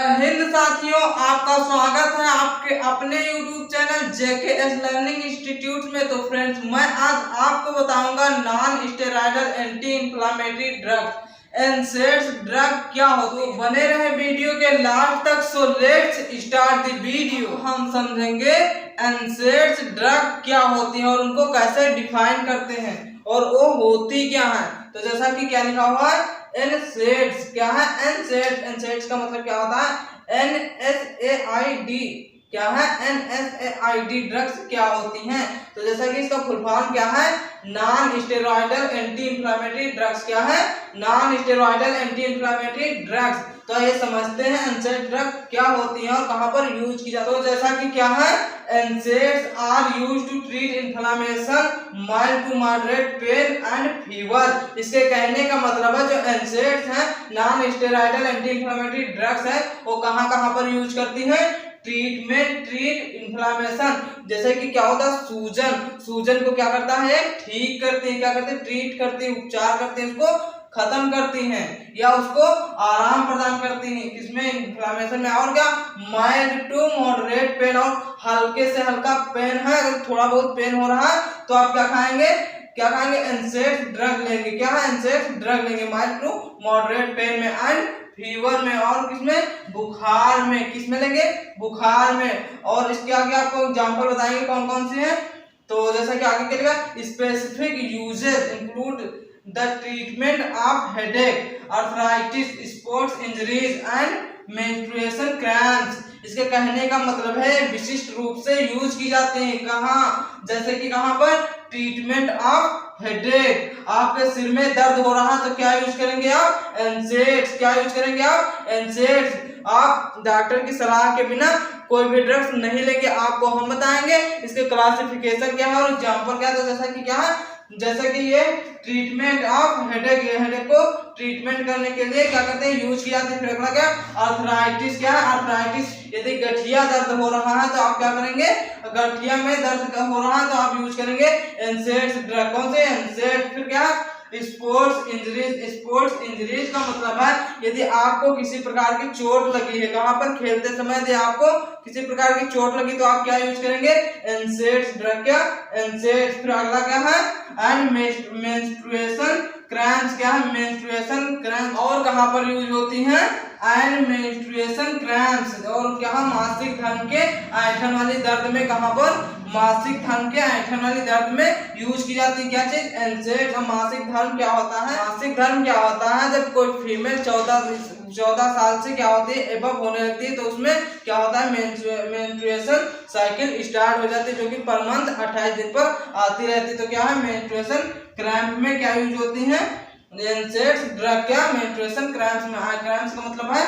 हिंद साथियों, आपका स्वागत है आपके अपने YouTube channel JKS learning institute में। तो फ्रेंड्स, मैं आज आपको बताऊंगा non steroidal anti inflammatory drug NSAIDs drug क्या होती है। बने रहे वीडियो के लास्ट तक। So let's start the video. हम समझेंगे एनसेड्स ड्रग क्या होती है और उनको कैसे डिफाइन करते हैं और वो होती क्या है। तो जैसा कि क्या लिखा हुआ है, एनसेड्स क्या है। एनसेड्स का मतलब क्या होता है, NSAID क्या है, NSAID ड्रग्स क्या होती हैं। तो जैसा कि इसका फुल फॉर्म क्या है, non steroidal anti inflammatory drugs क्या है, non steroidal anti inflammatory drugs. तो ये समझते हैं एनसेड ड्रग क्या होती है और कहां पर यूज की जाती है। तो जैसा कि क्या है, NSAIDs are used to treat inflammation, mild to moderate pain and fever. इसके कहने का मतलब है जो एनसेड्स हैं, non steroidal anti inflammatory drugs है, वो कहां कहां पर यूज करती हैं, ट्रीट इन्फ्लेमेशन। जैसे कि क्या होता है, सूजन को क्या करता है, ठीक करती है, क्या करती है, ट्रीट करती है, उपचार करती है, उसको खत्म करती हैं या उसको आराम प्रदान करती हैं किसमें, इन्फ्लेमेशन में। और क्या, माइल्ड टू मॉडरेट पेन, और हल्के से हल्का पेन है, अगर थोड़ा बहुत पेन हो रहा है तो आप क्या खाएंगे, एनसेड्स ड्रग लेंगे। क्या है, एनसेड्स ड्रग लेंगे माइल्ड टू मॉडरेट पेन में एंड फीवर में, और किसमें, बुखार में। किसमें लेंगे, बुखार में। और इसके आगे आपको एग्जांपल बताएंगे कौन कौन सी है। तो जैसा कि आगे क्या लिखा, specific uses include the treatment of headache, arthritis, sports injuries and menstruation cramps. इसके कहने का मतलब है विशिष्ट रूप से यूज की जाती है। कहाँ, जैसे कि कहाँ पर, ट्रीटमेंट ऑफ हेडेक, आपके सिर में दर्द हो रहा है तो क्या यूज करेंगे आप, एनसेड्स। क्या यूज करेंगे आप, एनसेड्स। आप डॉक्टर की सलाह के बिना कोई भी ड्रग्स नहीं लेंगे, आपको हम बताएंगे इसके क्लासिफिकेशन क्या है और एग्जांपल क्या है। तो जैसा कि क्या है, जैसे कि ये ट्रीटमेंट ऑफ हेडेक, हेडेक को ट्रीटमेंट करने के लिए क्या करते हैं, यूज किया जाता है। फिर अगला क्या, आर्थराइटिस। क्या है, आर्थराइटिस, यदि गठिया दर्द हो रहा है तो आप क्या करेंगे, गठिया में दर्द हो रहा है तो आप यूज करेंगे एनसेड्स ड्रग। कौन से, एनसेड। फिर क्या, स्पोर्ट्स इंजरीज का मतलब है यदि आपको किसी प्रकार की चोट लगी है, कहां पर, खेलते समय यदि आपको किसी प्रकार की चोट लगी तो आप क्या यूज करेंगे, एनसेड्स ड्रग। क्या, एनसेड्स। फिर अगला क्या है, एंड मेंस्ट्रुएशन क्रैम्प्स। क्या है, मेंस्ट्रुएशन क्रैम्प्स। और कहां पर यूज होती हैं, एंड मेंस्ट्रुएशन क्रैम्प्स। और क्या, मासिक धर्म के ऐंठन वाली दर्द में, कहां पर, मासिक धर्म के ऐंठन वाली दर्द में यूज की जाती है क्या चीज, एनसेड्स। और मासिक धर्म क्या होता है, मासिक धर्म क्या होता है, जब कोई फीमेल 14 साल से क्या होती है, एबव होने लगती है तो उसमें क्या होता है, मेंस्ट्रुएशन साइकिल स्टार्ट हो जाती है, जो कि पर मंथ 28 दिन पर आती रहती है। तो क्या है, मेंस्ट्रुएशन क्रैम्प में क्या यूज होती है, एनसेड्स ड्रग। क्या, मेंस्ट्रुएशन क्रैम्प्स में। क्रैम्प्स का मतलब है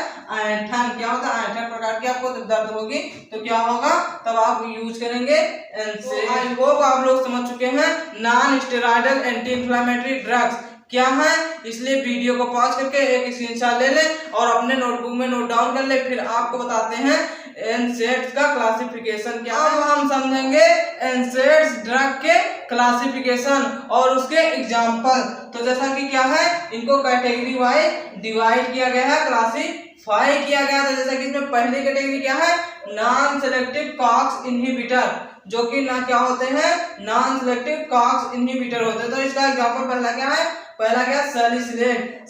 ऐंठन। क्या होता है, ऐंठन प्रकार की आपको दर्द होगी तो क्या होगा, तब आप यूज करेंगे एनसेड्स। आई होप आप लोग समझ चुके हैं non steroidal anti inflammatory drugs क्या है। इसलिए वीडियो को पॉज करके एक स्क्रीनशॉट ले लें और अपने नोटबुक में नोट डाउन कर ले। फिर आपको बताते हैं एनसेड्स का क्लासिफिकेशन क्या है। हम समझेंगे एनसेड्स ड्रग के क्लासिफिकेशन और उसके एग्जांपल। तो जैसा कि क्या है, इनको कैटेगरी वाइज डिवाइड किया गया है, क्लासिफाई किया गया था। जैसा कि इसमें पहली कैटेगरी क्या है, नॉन सेलेक्टिव कॉक्स इनहिबिटर, जो कि ना क्या होते हैं, नॉन सेलेक्टिव कॉक्स इनहिबिटर होते हैं। तो इसका एग्जांपल पहला क्या है, सैलिसिलेट।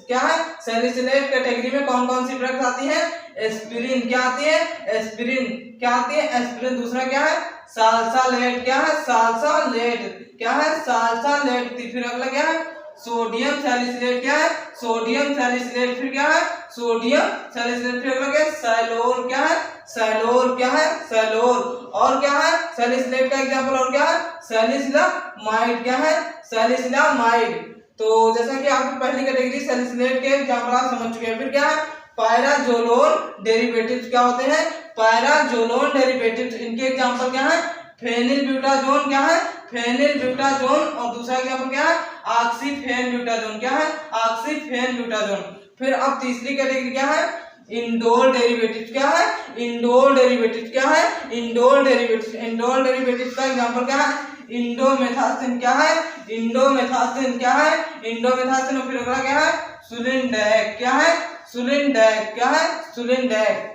क्या है, सैलिसिलेट कैटेगरी में कौन कौन सी ड्रग्स आती है, एस्पिरिन। क्या आती है, एस्पिरिन। क्या आती है, एस्पिरिन। दूसरा क्या है, साल्सालेट। क्या है, साल्सालेट। क्या है, साल्सालेट। फिर अगला क्या है, सोडियम सैलिसिलेट। क्या है, सोडियम सैलिसिलेट। फिर क्या है, सोडियम सैलिसिलेट। फिर अगला क्या है, सैलोर। क्या है, सैलोर। क्या है, सैलोर। और क्या है, सैलिसिलेट का एग्जांपल और क्या है, सैलिसिलामाइड। क्या है, सैलिसिलामाइड। तो जैसा कि आपकी पहली कैटेगरी सैलिसिलेट के एग्जांपल आप समझ चुके हैं। फिर क्या है, पायराजोलोन डेरिवेटिव्स। क्या होते हैं, पायराजोलोन डेरिवेटिव्स। इनके एग्जांपल क्या है, फेनिलब्यूटाजोन। क्या है, फेनिलब्यूटाजोन। और दूसरा एग्जांपल क्या है, ऑक्सीफेनब्यूटाजोन। क्या है, ऑक्सीफेनब्यूटाजोन। फिर अब तीसरी कैटेगरी क्या है, इंडोल डेरिवेटिव्स। क्या है, इंडोल डेरिवेटिव्स। क्या है, इंडोल डेरिवेटिव्स। इंडोल डेरिवेटिव्स का एग्जांपल क्या है, इंडोमेथासिन। क्या है, इंडोमेथासिन। क्या है, इंडोमेथासिन। और फिर अगला क्या है, सुलिनडैक, क्या है सुलिनडैक, क्या है सुलिनडैक।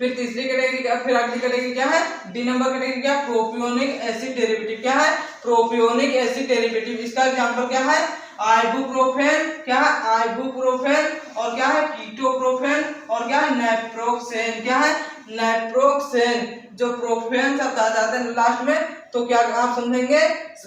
फिर तीसरी कैटेगरी क्या, फिर अगली कैटेगरी क्या है, डी नंबर कैटेगरी क्या, प्रोपियोनिक एसिड डेरिवेटिव, क्या है प्रोपियोनिक एसिड डेरिवेटिव। इसका एग्जांपल क्या है, आइबुप्रोफेन, क्या है आइबुप्रोफेन, और क्या है कीटोप्रोफेन, और क्या है नेप्रोक्सेन, क्या है नेप्रोक्सेन। जो प्रोफेन शब्द आ जाते हैं लास्ट में तो क्या आप समझेंगे,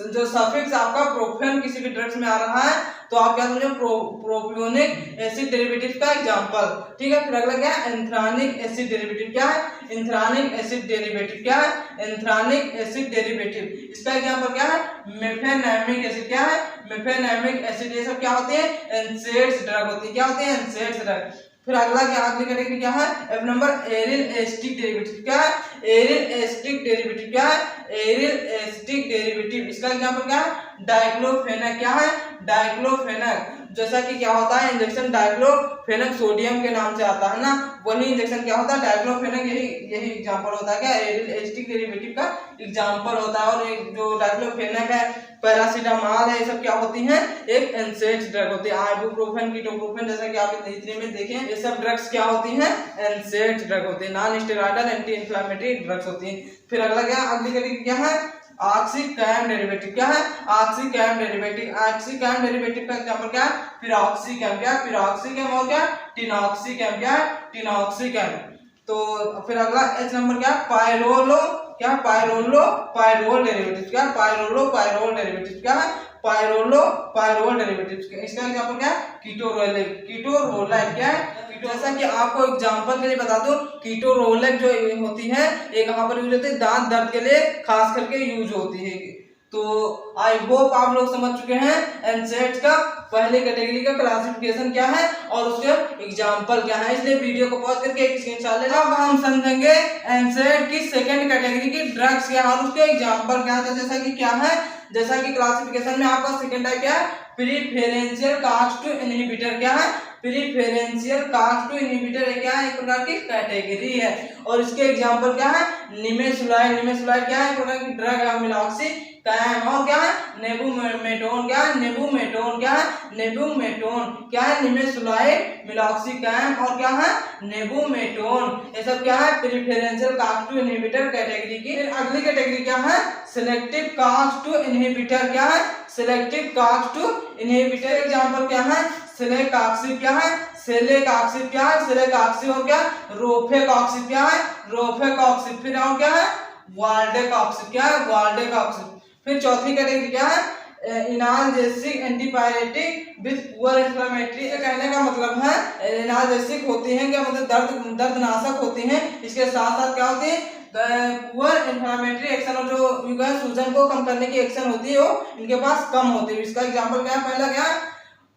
जो सफिक्स आपका प्रोफेन किसी भी ड्रग्स में आ रहा है तो आप क्या समझे, प्रोपियोनिक एसिड डेरिवेटिव का एग्जांपल, ठीक है। फिर अगला क्या है, एंथ्रानिक एसिड डेरिवेटिव, क्या है एंथ्रानिक एसिड डेरिवेटिव, क्या है एंथ्रानिक एसिड डेरिवेटिव। इसका एग्जांपल क्या है, मेफेनेमिक एसिड, क्या है मेफेनेमिक एसिड। ये सब क्या होते हैं, एनसेड्स ड्रग होती है, क्या होते हैं एनसेड्स ड्रग। फिर अगला क्या, अगली कैटेगरी क्या है, F number aryl acetic derivative, क्या है एरिल एसिटिक डेरिवेटिव, क्या है एरिल एसिटिक डेरिवेटिव। इसका एग्जांपल क्या है, डाइक्लोफेनक, क्या है डाइक्लोफेनक। जैसा कि क्या होता है इंजेक्शन डाइक्लोफेनक सोडियम के नाम से आता है ना, वही इंजेक्शन क्या होता है डाइक्लोफेनक, यही एग्जांपल होता है, क्या एरिल एसिटिक डेरिवेटिव का एग्जांपल होता है। और एक जो डाइक्लोफेनक है, पैरासीटामॉल है, ये सब क्या होती हैं, एक एनसेड्स ड्रग होती है। आइबुप्रोफेन, कीटोप्रोफेन, जैसा कि आप इतने में देखें, ये सब ड्रग्स क्या होती हैं, एनसेड्स ड्रग होती है, non steroidal anti inflammatory drugs होती हैं। फिर अगला क्या, अगली कैटेगरी क्या है, ऑक्सीकैम डेरिवेटिव, क्या है ऑक्सीकैम डेरिवेटिव। ऑक्सीकैम डेरिवेटिव का एग्जांपल क्या है, पिरोक्सीकैम, क्या पिरोक्सीकैम, और क्या टिनॉक्सीकैम, क्या टिनॉक्सीकैम। तो फिर अगला एच नंबर क्या, पायरोलो, क्या पायरोल डेरिवेटिव, क्या पायरोल डेरिवेटिव, क्या है पायरोल डेरिवेटिव। इसका एग्जांपल क्या है, कीटोरोलेक, क्या है जैसा कि आपको एग्जांपल के लिए बता दूं, कीटोरोलेक जो होती है एक यहाँ पर यूज होती है दांत दर्द के लिए खास करके यूज होती है। तो आई होप आप लोग समझ चुके हैं एनसेड्स का पहले कैटेगरी का क्लासिफिकेशन क्या है और उसके एग्जांपल क्या है। इसलिए वीडियो को पॉज करके एक स्क्रीनशॉट लेना। अब हम समझेंगे एनसेड की सेकंड कैटेगरी की ड्रग्स क्या है और उसके एग्जांपल क्या है। जैसा कि क्या है, जैसा कि क्लासिफिकेशन में आपका सेकंड टाइप क्या है, प्रीफरेंशियल कास्ट इनहिबिटर, क्या है प्रीफरेंशियल कास्ट इनहिबिटर क्या है, एक प्रकार की कैटेगरी है। और इसके एग्जांपल क्या है, निमेसुलाइड, निमेसुलाइड क्या है, एक प्रकार की ड्रग है, मिलॉक्सी कैम। और क्या है नेबुमेटोन, क्या है नेबुमेटोन, क्या है नेबुमेटोन, क्या है निमेसुलाइड, मिलॉक्सी कैम और क्या है नेबुमेटोन। ये सब क्या है प्रीफरेंशियल कास्ट इनहिबिटर कैटेगरी की। अगली कैटेगरी क्या है, सिलेक्टिव कास्ट इनहिबिटर, क्या है सिलेक्टिव कास्ट इनहिबिटर। एग्जांपल क्या है, सेलेकॉक्सिब, क्या है सेलेकॉक्सिब, क्या है सेलेकॉक्सिब और क्या रोफेकॉक्सिब, क्या है रोफेकॉक्सिब। फिर और क्या है वाल्डेकॉक्सिब, क्या है वाल्डेकॉक्सिब। फिर चौथी कैटेगरी क्या है, analgesic antipyretic with poor inflammatory. कहने का मतलब है एनाल्जेसिक होती हैं, क्या मतलब दर्दनाशक होती हैं, इसके साथ साथ क्या होती है पुअर इन्फ्लेमेटरी एक्शन, और जो सूजन को कम करने की एक्शन होती है वो इनके पास कम होती है। इसका एग्जांपल क्या है, पहला क्या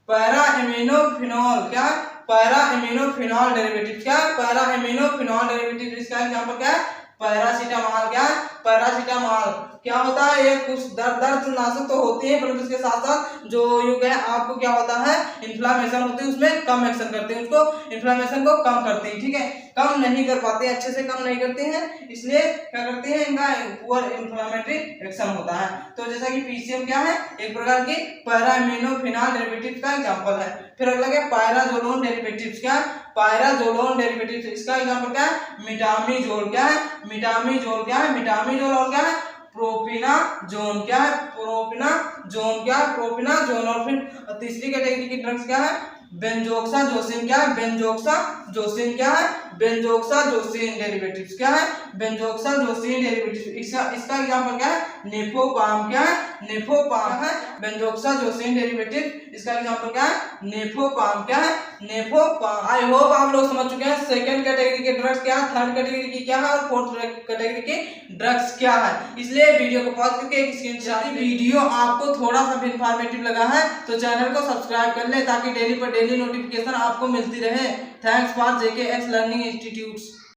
पैराएमिनोफिनॉल, क्या पैराएमिनोफिनॉल डेरिवेटिव, क्या पैराएमिनोफिनॉल डेरिवेटिव। इसका एग्जांपल क्या है पैरासीटामॉल, क्या पैरासीटामॉल। क्या होता है ये कुछ दर्दनाशक तो होती है परंतु इसके साथ साथ जो युग है आपको क्या होता है इन्फ्लामेशन होती है उसमें कम एक्शन करते हैं, उसको इन्फ्लामेशन को कम करते हैं, ठीक है कम नहीं कर पाते, अच्छे से कम नहीं करते हैं, इसलिए क्या करते हैं इनका पुअर इन्फ्लामेटरी एक्शन होता है। तो जैसा कि पीसीएम क्या है एक प्रकार की पैराएमिनोफिनॉल डेरिवेटिव का एग्जांपल है। फिर अगला क्या पायराजोलोन डेरिवेटिव्स, क्या पायराजोलोन डेरिवेटिव्स। इसका एग्जांपल क्या है मिटामीजोल, क्या है मिटामीजोल, क्या है मिटामीजोल और क्या है प्रोपिनाजोन, क्या है प्रोपिनाजोन, क्या है प्रोपिनाजोन। और फिर तीसरी कैटेगरी की ड्रग्स क्या है बेंजोक्साजोसिन, क्या है बेंजोक्साजोसिन, क्या है बेंजोक्साजोसिन डेरिवेटिव्स, क्या है बेंजोक्साजोसिन डेरिवेटिव्स। इसका एग्जांपल क्या है नेफोपाम, क्या है नेफोपाम है बेंजोक्साजोसिन डेरिवेटिव। इसका एग्जांपल क्या है नेफोपाम, क्या है नेफोपाम। आई होप आप लोग समझ चुके हैं सेकंड कैटेगरी के ड्रग्स क्या है, थर्ड कैटेगरी की क्या है और फोर्थ कैटेगरी की ड्रग्स क्या है। इसलिए वीडियो को पॉज करके एक स्क्रीनशॉट। वीडियो आपको थोड़ा सा भी इंफॉर्मेटिव लगा है तो चैनल को सब्सक्राइब कर ले ताकि डेली नोटिफिकेशन आपको मिलती रहे। Thanks for JKS learning institutes.